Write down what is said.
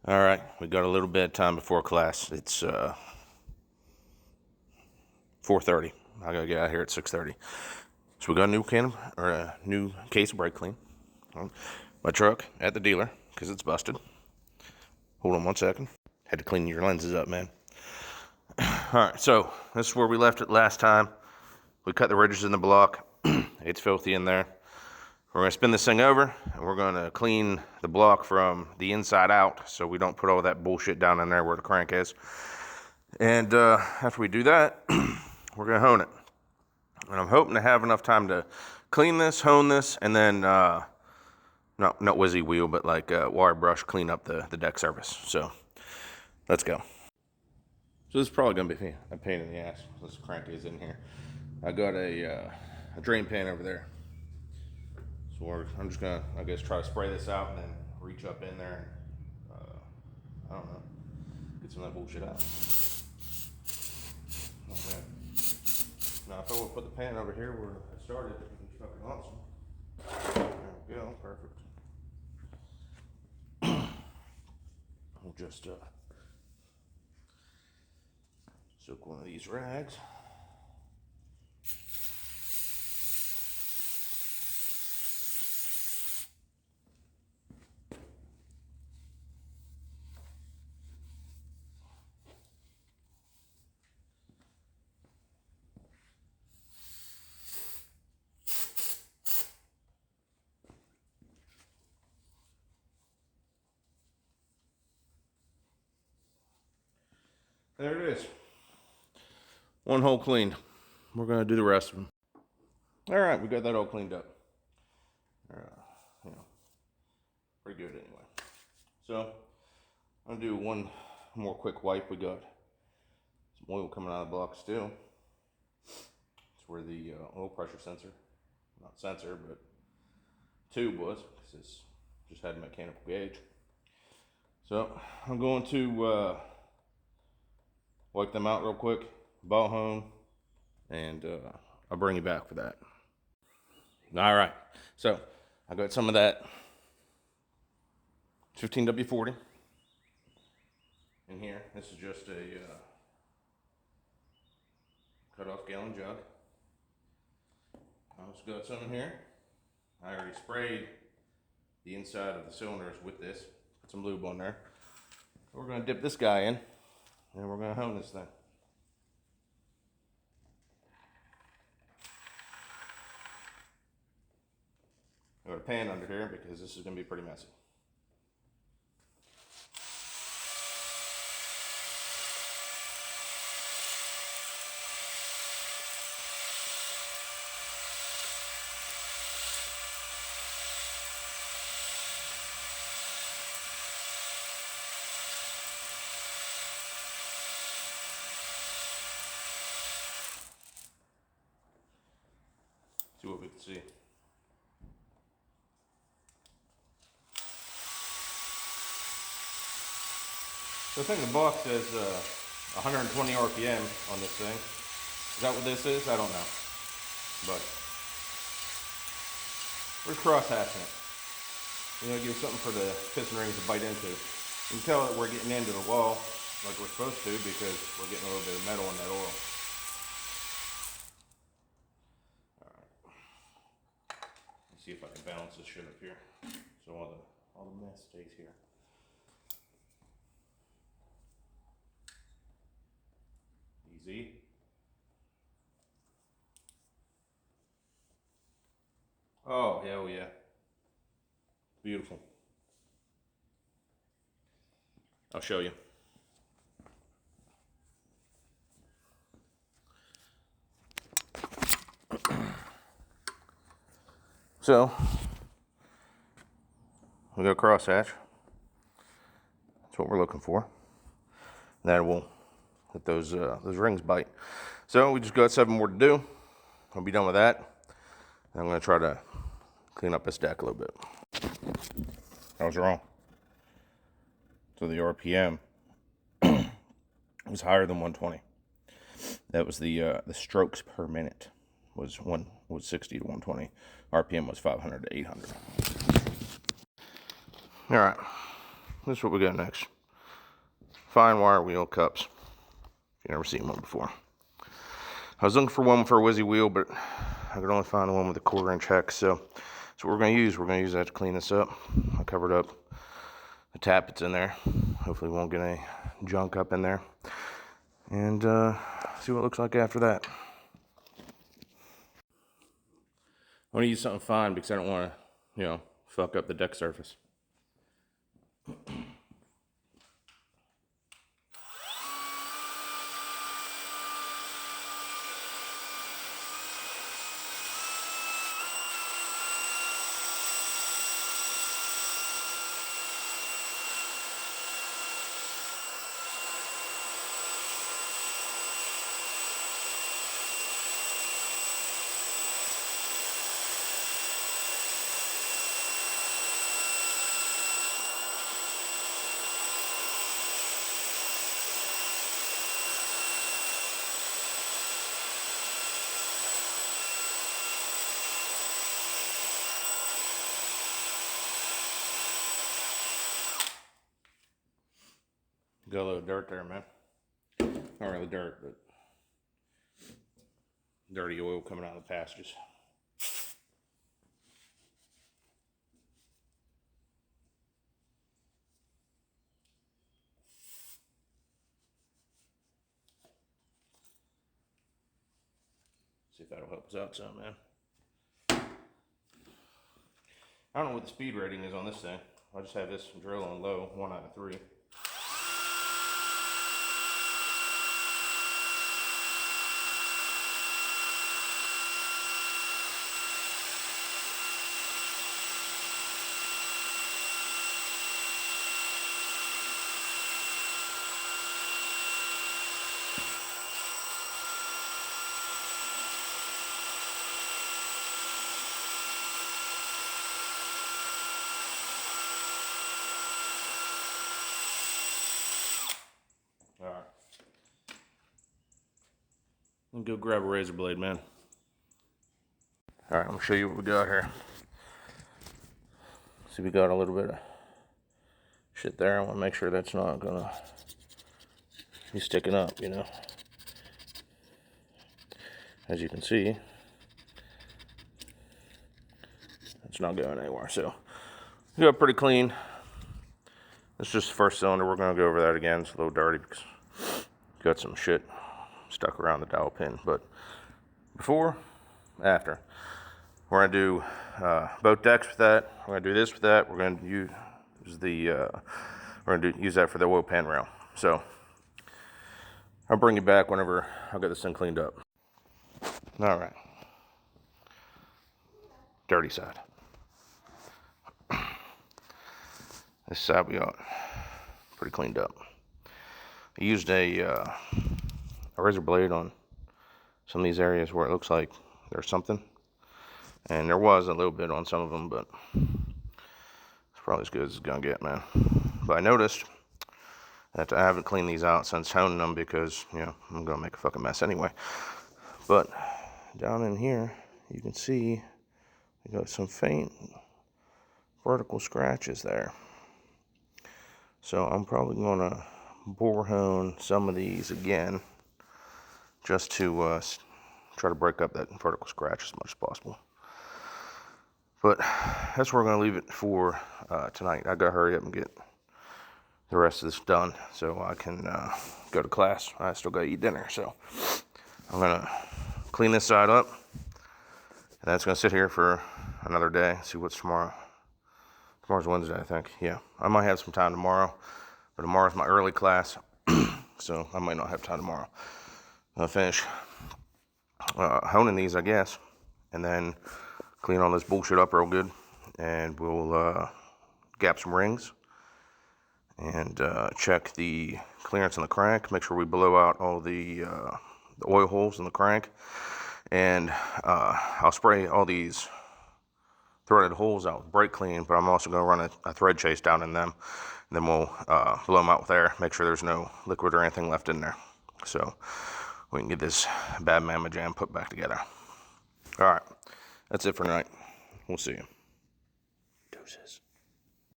All right, we got a little bit of time before class. It's 4:30. I gotta get out here at 6:30. So we got a new case of brake clean on my truck at the dealer because it's busted. Hold on 1 second. Had to clean your lenses up, man. All right, so this is where we left it last time. We cut the ridges in the block. It's filthy in there. We're gonna spin this thing over and we're gonna clean the block from the inside out so we don't put all that bullshit down in there where the crank is. And after we do that, we're gonna hone it. And I'm hoping to have enough time to clean this, hone this, and then not whizzy wheel, but like wire brush, clean up the deck surface. So let's go. So this is probably gonna be a pain in the ass. This crank is in here. I got a drain pan over there. So I'm just gonna, I guess, try to spray this out and then reach up in there and, I don't know, get some of that bullshit out. Oh man. Now if I would put the pan over here where I started, it would be fucking awesome. There we go, perfect. We'll just soak one of these rags. There it is. One hole cleaned. We're gonna do the rest of them. All right, we got that all cleaned up. You know, pretty good anyway. So I'm gonna do one more quick wipe. We got some oil coming out of the block still. It's where the oil pressure sensor, not sensor, but tube was, because it's just had a mechanical gauge. So I'm going to wipe them out real quick, ball hone, and I'll bring you back for that. All right, so I got some of that 15W40 in here. This is just a cut-off gallon jug. I also got some in here. I already sprayed the inside of the cylinders with this. Put some lube on there. We're going to dip this guy in, and we're going to hone this thing. I got a pan under here because this is going to be pretty messy. See what we can see. So I think the box says 120 RPM on this thing. Is that what this is? I don't know. But we're cross-hatching it. You know, give something for the piston rings to bite into. You can tell that we're getting into the wall like we're supposed to because we're getting a little bit of metal in that oil. See if I can balance this shit up here so all the mess stays here. Easy. Oh, hell yeah. Beautiful. I'll show you. So, we got a crosshatch. That's what we're looking for. That will let those rings bite. So we just got 7 more to do. I'll be done with that. And I'm going to try to clean up this deck a little bit. I was wrong. So the RPM was higher than 120. That was the strokes per minute was 60 to 120. RPM was 500 to 800. All right, this is what we got next. fine wire wheel cups. If you've never seen one before. I was looking for one for a Whizzy wheel, but I could only find the one with a 1/4 inch hex. So that's what we're going to use. We're going to use that to clean this up. I covered up the tap that's in there. Hopefully we won't get any junk up in there. And see what it looks like after that. I want to use something fine because I don't want to, fuck up the deck surface. Got a little dirt there, man. Not really dirt, but dirty oil coming out of the passages. See if that'll help us out some, man. I don't know what the speed rating is on this thing. I just have this drill on low, 1 out of 3. Alright. Let me go grab a razor blade, man. Alright, I'm gonna show you what we got here. See, we got a little bit of shit there. I want to make sure that's not gonna be sticking up, As you can see, it's not going anywhere. So, we got pretty clean. It's just the first cylinder. We're gonna go over that again. It's a little dirty because got some shit stuck around the dowel pin. But before, after, we're gonna do both decks with that. We're gonna do this with that. We're gonna use use that for the oil pan rail. So I'll bring you back whenever I'll get this thing cleaned up. All right, dirty side. This side we got pretty cleaned up. I used a razor blade on some of these areas where it looks like there's something. And there was a little bit on some of them, but it's probably as good as it's gonna get, man. But I noticed that I haven't cleaned these out since honing them because, I'm gonna make a fucking mess anyway. But down in here, you can see we got some faint vertical scratches there. So I'm probably gonna bore hone some of these again just to try to break up that vertical scratch as much as possible. But that's where we're going to leave it for tonight. I got to hurry up and get the rest of this done so I can go to class. I still got to eat dinner. So I'm going to clean this side up. And that's going to sit here for another day. See what's tomorrow. Tomorrow's Wednesday, I think. Yeah, I might have some time tomorrow. But tomorrow's my early class. So I might not have time tomorrow. I'll finish honing these, I guess. And then clean all this bullshit up real good, and we'll gap some rings and check the clearance in the crank, make sure we blow out all the oil holes in the crank, and I'll spray all these threaded holes out with brake clean, but I'm also going to run a thread chase down in them, and then we'll blow them out with air, make sure there's no liquid or anything left in there, so we can get this bad mamma jam put back together. All right. That's it for tonight. We'll see you. Deuces.